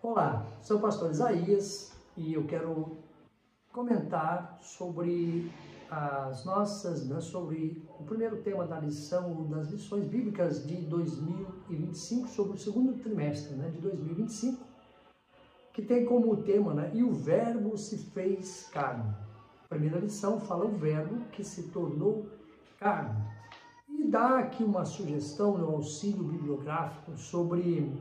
Olá, sou o pastor Isaías e eu quero comentar sobre sobre o primeiro tema da lição, das lições bíblicas de 2025, sobre o segundo trimestre de 2025, que tem como tema, e o verbo se fez carne. A primeira lição fala o verbo que se tornou carne. E dá aqui uma sugestão no auxílio bibliográfico sobre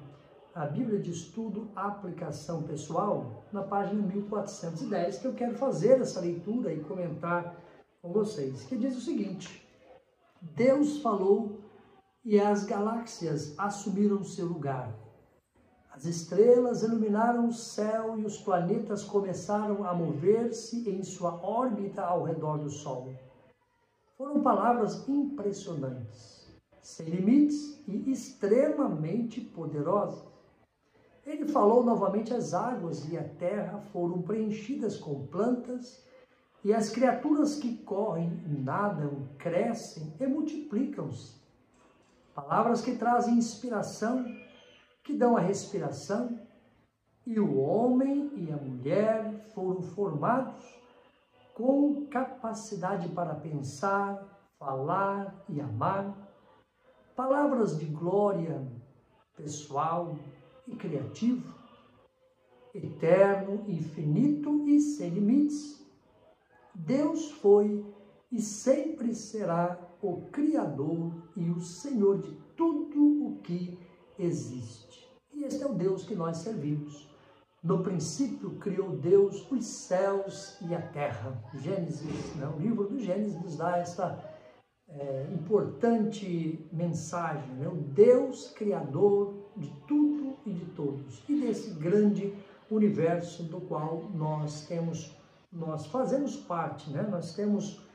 a Bíblia de Estudo Aplicação Pessoal, na página 1410, que eu quero fazer essa leitura e comentar com vocês, que diz o seguinte: Deus falou e as galáxias assumiram seu lugar. As estrelas iluminaram o céu e os planetas começaram a mover-se em sua órbita ao redor do Sol. Foram palavras impressionantes, sem limites e extremamente poderosas. Ele falou novamente: as águas e a terra foram preenchidas com plantas, e as criaturas que correm, nadam, crescem e multiplicam-se. Palavras que trazem inspiração, que dão a respiração, e o homem e a mulher foram formados com capacidade para pensar, falar e amar. Palavras de glória pessoal e criativo, eterno, infinito e sem limites. Deus foi e sempre será o Criador e o Senhor de tudo o que existe. E este é o Deus que nós servimos. No princípio criou Deus os céus e a terra. O livro do Gênesis nos dá esta importante mensagem, o Deus Criador de tudo e de todos, e desse grande universo do qual nós fazemos parte, nós temos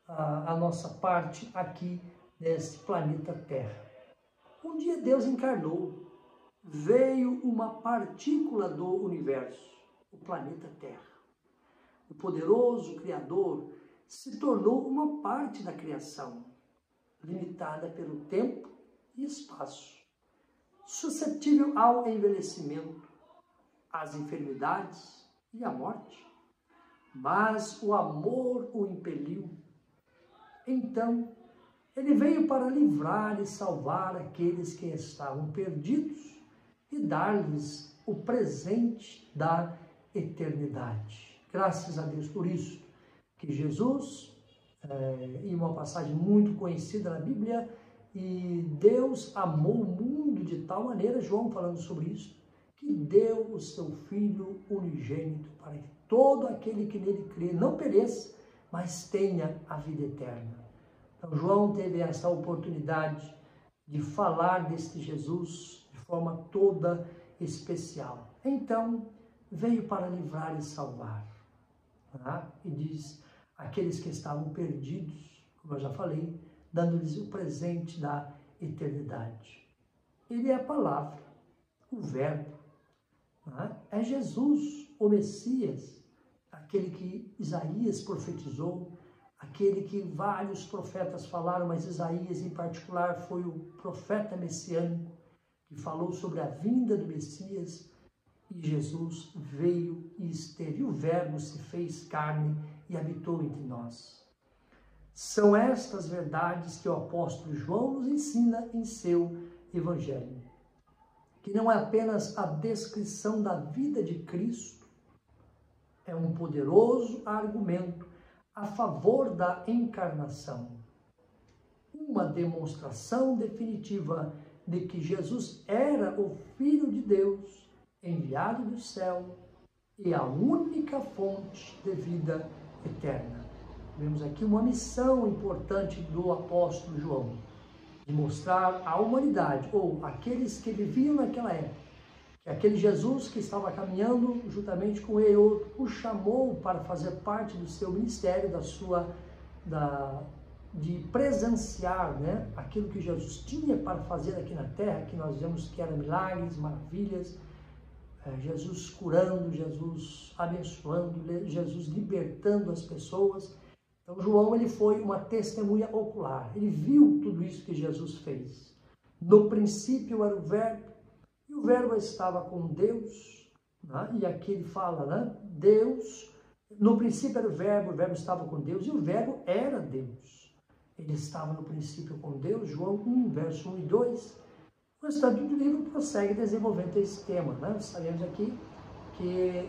a nossa parte aqui nesse planeta Terra. Um dia Deus encarnou, veio uma partícula do universo, o planeta Terra. O poderoso Criador se tornou uma parte da criação, limitada pelo tempo e espaço, suscetível ao envelhecimento, às enfermidades e à morte. Mas o amor o impeliu. Então, ele veio para livrar e salvar aqueles que estavam perdidos e dar-lhes o presente da eternidade. Graças a Deus por isso, que Jesus, em uma passagem muito conhecida na Bíblia, e Deus amou o mundo de tal maneira, João falando sobre isso, que deu o seu Filho unigênito para que todo aquele que nele crê não pereça, mas tenha a vida eterna. Então João teve essa oportunidade de falar deste Jesus de forma toda especial. Então veio para livrar e salvar. E diz: aqueles que estavam perdidos, como eu já falei, dando-lhes o presente da eternidade. Ele é a palavra, o verbo, é Jesus, o Messias, aquele que Isaías profetizou, aquele que vários profetas falaram, mas Isaías em particular foi o profeta messiânico, que falou sobre a vinda do Messias, e Jesus veio e esteve, e o verbo se fez carne e habitou entre nós. São estas verdades que o apóstolo João nos ensina em seu evangelho, que não é apenas a descrição da vida de Cristo, é um poderoso argumento a favor da encarnação, uma demonstração definitiva de que Jesus era o Filho de Deus, enviado do céu, e a única fonte de vida eterna. Vemos aqui uma missão importante do apóstolo João, de mostrar à humanidade, ou aqueles que viviam naquela época, que aquele Jesus que estava caminhando juntamente com ele, o chamou para fazer parte do seu ministério, de presenciar aquilo que Jesus tinha para fazer aqui na terra, que nós vemos que eram milagres, maravilhas, Jesus curando, Jesus abençoando, Jesus libertando as pessoas. Então João, ele foi uma testemunha ocular, ele viu tudo isso que Jesus fez. No princípio era o verbo, e o verbo estava com Deus, né? E aqui ele fala, né? Deus, no princípio era o verbo estava com Deus e o verbo era Deus. Ele estava no princípio com Deus, João 1, verso 1 e 2. O restante do livro prossegue desenvolvendo esse tema, né? Sabemos aqui que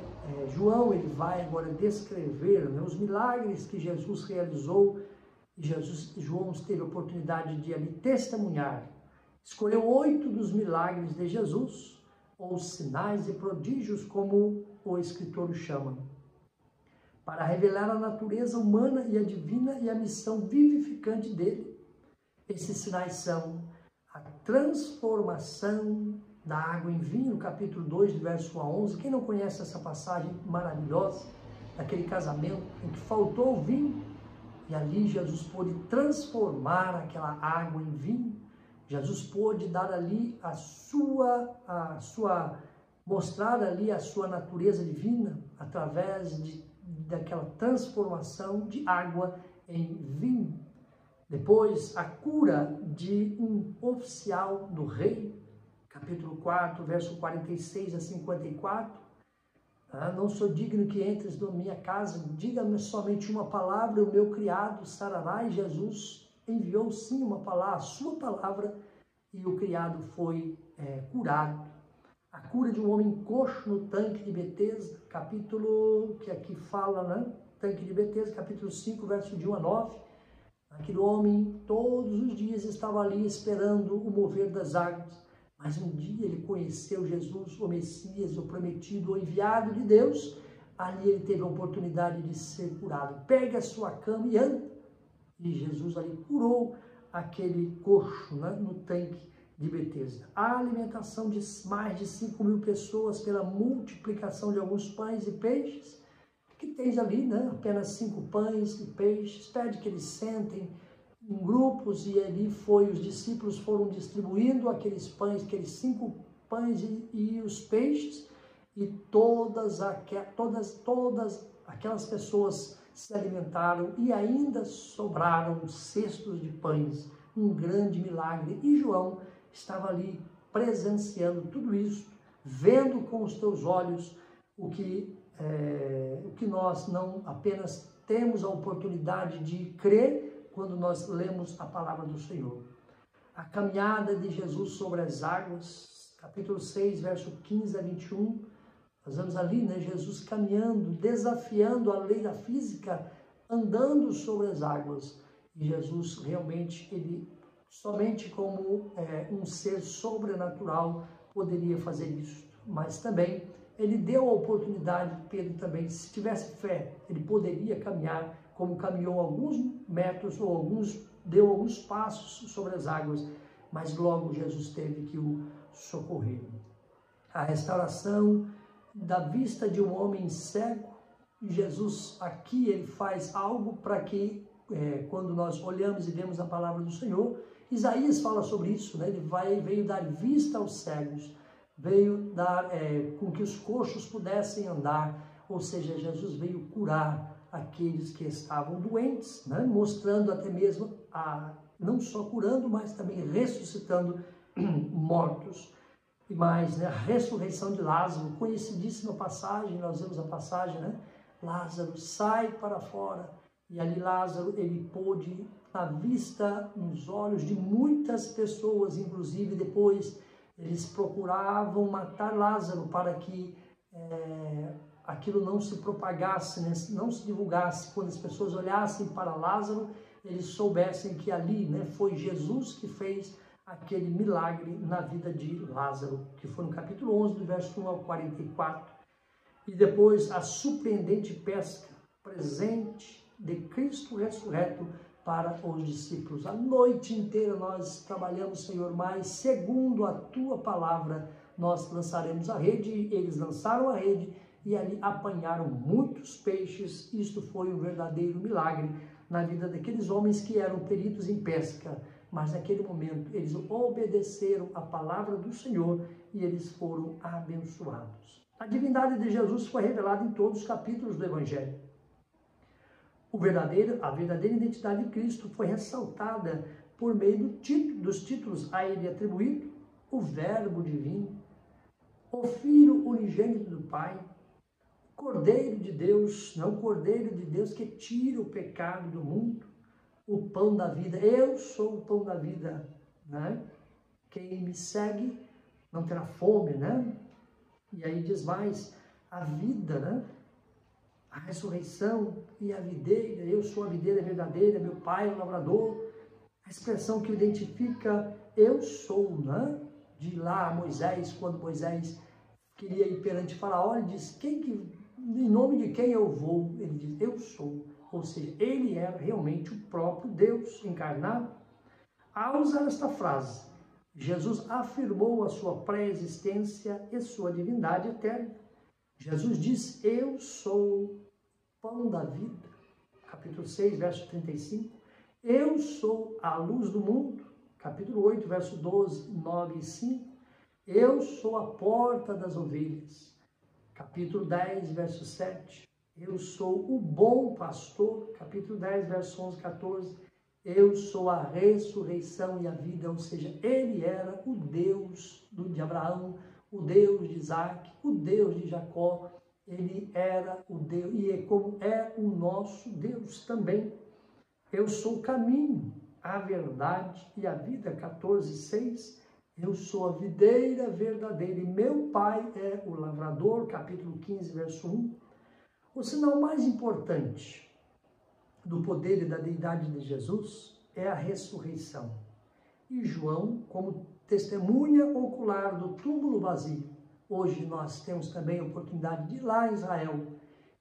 João ele vai agora descrever, né, os milagres que Jesus realizou, e João teve a oportunidade de ali testemunhar. Escolheu 8 dos milagres de Jesus, ou sinais e prodígios, como o escritor o chama, para revelar a natureza humana e a divina e a missão vivificante dele. Esses sinais são a transformação da água em vinho, no capítulo 2, do verso 1 a 11. Quem não conhece essa passagem maravilhosa, daquele casamento em que faltou o vinho, e ali Jesus pôde transformar aquela água em vinho. Jesus pôde dar ali mostrar ali a sua natureza divina, através daquela transformação de água em vinho. Depois, a cura de um oficial do rei, capítulo 4, verso 46 a 54. Não sou digno que entres na minha casa, diga-me somente uma palavra, o meu criado sarará. E Jesus enviou sim uma palavra, a sua palavra, e o criado foi curado. A cura de um homem coxo no tanque de Betesda, capítulo que aqui fala, né? Tanque de Betesda, capítulo 5, verso de 1 a 9. Aquele homem todos os dias estava ali esperando o mover das águas. Mas um dia ele conheceu Jesus, o Messias, o prometido, o enviado de Deus. Ali ele teve a oportunidade de ser curado. Pegue a sua cama e anda. E Jesus ali curou aquele coxo, né, no tanque de Betesda. A alimentação de mais de 5.000 pessoas pela multiplicação de alguns pães e peixes. Que tens ali, né, apenas 5 pães e peixes. Pede que eles sentem em grupos, e ali os discípulos foram distribuindo aqueles pães, aqueles 5 pães e os peixes, e todas aquelas pessoas se alimentaram, e ainda sobraram cestos de pães, um grande milagre. E João estava ali presenciando tudo isso, vendo com os teus olhos o que nós não apenas temos a oportunidade de crer quando nós lemos a palavra do Senhor. A caminhada de Jesus sobre as águas, capítulo 6, verso 15 a 21, nós vemos ali, né, Jesus caminhando, desafiando a lei da física, andando sobre as águas. E Jesus realmente, ele somente como um ser sobrenatural poderia fazer isso. Mas também ele deu a oportunidade, Pedro também, se tivesse fé, ele poderia caminhar como caminhou alguns metros ou deu alguns passos sobre as águas, mas logo Jesus teve que o socorrer. A restauração da vista de um homem cego, Jesus aqui ele faz algo para que, quando nós olhamos e vemos a palavra do Senhor, Isaías fala sobre isso, né? Ele veio dar vista aos cegos, veio dar com que os coxos pudessem andar, ou seja, Jesus veio curar aqueles que estavam doentes, né? Mostrando até mesmo, não só curando, mas também ressuscitando mortos. E mais, né? A ressurreição de Lázaro, conhecidíssima passagem, nós vemos a passagem, né? Lázaro sai para fora, e ali Lázaro, ele pôde, na vista, nos olhos de muitas pessoas, inclusive depois eles procuravam matar Lázaro para que aquilo não se propagasse, né? Não se divulgasse. Quando as pessoas olhassem para Lázaro, eles soubessem que ali, né, foi Jesus que fez aquele milagre na vida de Lázaro, que foi no capítulo 11, do verso 1 ao 44. E depois a surpreendente pesca presente de Cristo ressurreto para os discípulos. A noite inteira nós trabalhamos, Senhor, mas segundo a Tua palavra, nós lançaremos a rede. Eles lançaram a rede e ali apanharam muitos peixes. Isto foi um verdadeiro milagre na vida daqueles homens que eram peritos em pesca. Mas naquele momento eles obedeceram a palavra do Senhor e eles foram abençoados. A divindade de Jesus foi revelada em todos os capítulos do Evangelho. A verdadeira identidade de Cristo foi ressaltada por meio dos títulos a ele atribuído, o Verbo divino. o Filho unigênito do Pai, Cordeiro de Deus, não o Cordeiro de Deus que tira o pecado do mundo, o pão da vida. Eu sou o pão da vida, né? Quem me segue não terá fome, né? E aí diz mais, a vida, né? A ressurreição e a videira, eu sou a videira verdadeira, meu pai é o lavrador, a expressão que identifica eu sou, né? De lá Moisés, quando Moisés queria ir perante Faraó, ele diz, em nome de quem eu vou? Ele diz, eu sou. Ou seja, ele era realmente o próprio Deus encarnado. Ao usar esta frase, Jesus afirmou a sua pré-existência e sua divindade eterna. Jesus diz, eu sou o pão da vida. Capítulo 6, verso 35. Eu sou a luz do mundo. Capítulo 8, verso 12, 9 e 5. Eu sou a porta das ovelhas. Capítulo 10, verso 7. Eu sou o bom pastor. Capítulo 10, verso 11, 14. Eu sou a ressurreição e a vida. Ou seja, ele era o Deus de Abraão, o Deus de Isaac, o Deus de Jacó. Ele era o Deus, e é como é o nosso Deus também. Eu sou o caminho, a verdade e a vida. 14, 6. Eu sou a videira verdadeira e meu pai é o lavrador. Capítulo 15, verso 1. O sinal mais importante do poder e da deidade de Jesus é a ressurreição. E João, como testemunha ocular do túmulo vazio, hoje nós temos também a oportunidade de ir lá em Israel.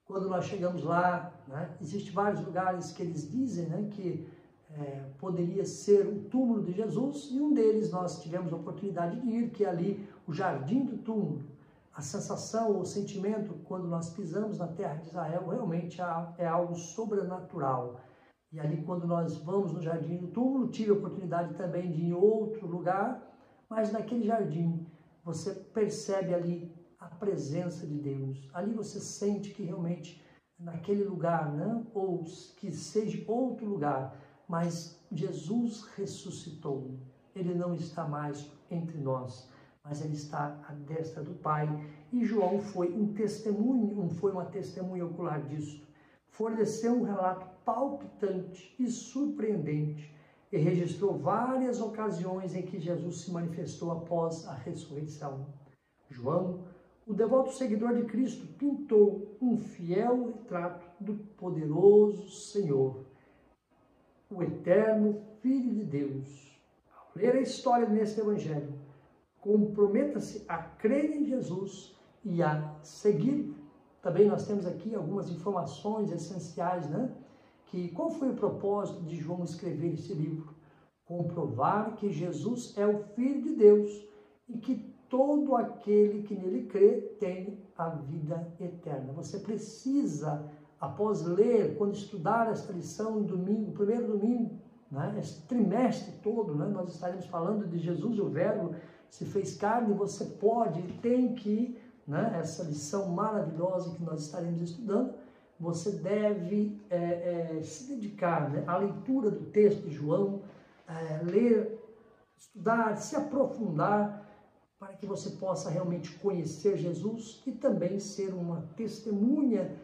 Quando nós chegamos lá, né, existem vários lugares que eles dizem, né, que poderia ser o túmulo de Jesus, e um deles nós tivemos a oportunidade de ir, que é ali o Jardim do Túmulo. A sensação, o sentimento, quando nós pisamos na terra de Israel, realmente é algo sobrenatural. E ali, quando nós vamos no Jardim do Túmulo, tive a oportunidade também de ir em outro lugar, mas naquele jardim você percebe ali a presença de Deus. Ali você sente que realmente naquele lugar, né, ou que seja outro lugar, mas Jesus ressuscitou. Ele não está mais entre nós, mas ele está à destra do Pai. E João foi uma testemunha ocular disso. Forneceu um relato palpitante e surpreendente e registrou várias ocasiões em que Jesus se manifestou após a ressurreição. João, o devoto seguidor de Cristo, pintou um fiel retrato do poderoso Senhor, o eterno Filho de Deus. Ao ler a história neste Evangelho, comprometa-se a crer em Jesus e a seguir. Também nós temos aqui algumas informações essenciais, né? Qual foi o propósito de João escrever esse livro? Comprovar que Jesus é o Filho de Deus e que todo aquele que nele crê tem a vida eterna. Você precisa, após ler, quando estudar esta lição em domingo, primeiro domingo, né, esse trimestre todo, né, nós estaremos falando de Jesus, o Verbo se fez carne. Você pode e tem que, né, essa lição maravilhosa que nós estaremos estudando, você deve se dedicar, né, à leitura do texto de João, ler, estudar, se aprofundar, para que você possa realmente conhecer Jesus e também ser uma testemunha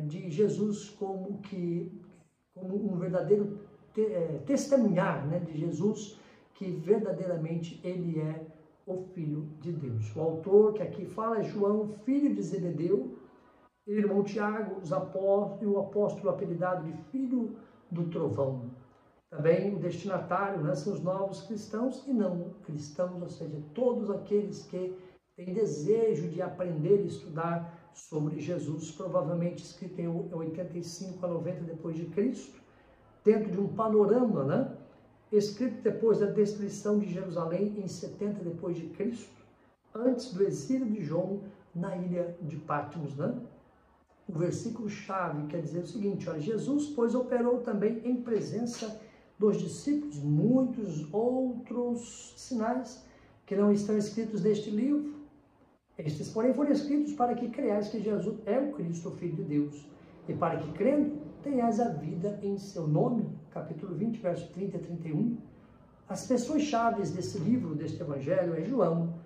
de Jesus como um verdadeiro testemunhar, né, de Jesus, que verdadeiramente ele é o Filho de Deus. O autor que aqui fala é João, filho de Zebedeu, irmão Tiago, e o apóstolo apelidado de Filho do Trovão. Também o destinatário, né, são os novos cristãos e não cristãos, ou seja, todos aqueles que têm desejo de aprender e estudar sobre Jesus, provavelmente escrito em 85 a 90 depois de Cristo, dentro de um panorama, né, escrito depois da destruição de Jerusalém em 70 depois de Cristo, antes do exílio de João na ilha de Patmos, né? O versículo-chave quer dizer o seguinte, olha, Jesus, pois, operou também em presença dos discípulos muitos outros sinais que não estão escritos neste livro. Estes, porém, foram escritos para que creiais que Jesus é o Cristo, o Filho de Deus, e para que, crendo, tenhais a vida em seu nome. Capítulo 20, verso 30 e 31. As pessoas chaves desse livro, deste evangelho, é João,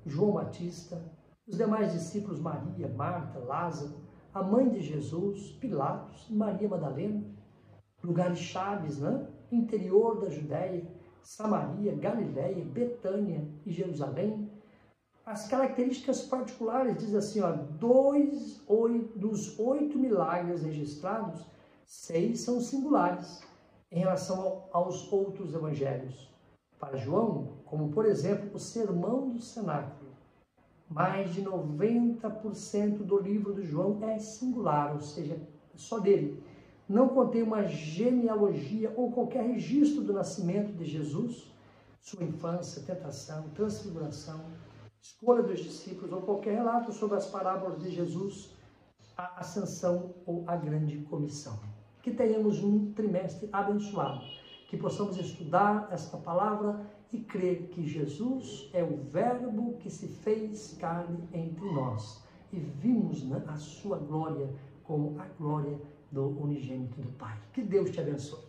João Batista, os demais discípulos Maria, Marta, Lázaro, a mãe de Jesus, Pilatos, Maria Madalena, lugares chaves, né? Interior da Judéia, Samaria, Galiléia, Betânia e Jerusalém. As características particulares, diz assim, ó, dos 8 milagres registrados, 6 são singulares em relação aos outros evangelhos. Para João, como por exemplo o Sermão do Cenáculo, mais de 90% do livro de João é singular, ou seja, só dele. Não contém uma genealogia ou qualquer registro do nascimento de Jesus, sua infância, tentação, transfiguração, escolha dos discípulos ou qualquer relato sobre as parábolas de Jesus, a ascensão ou a grande comissão. Que tenhamos um trimestre abençoado, que possamos estudar esta palavra e crer que Jesus é o Verbo que se fez carne entre nós e vimos, né, a sua glória como a glória do unigênito do Pai. Que Deus te abençoe.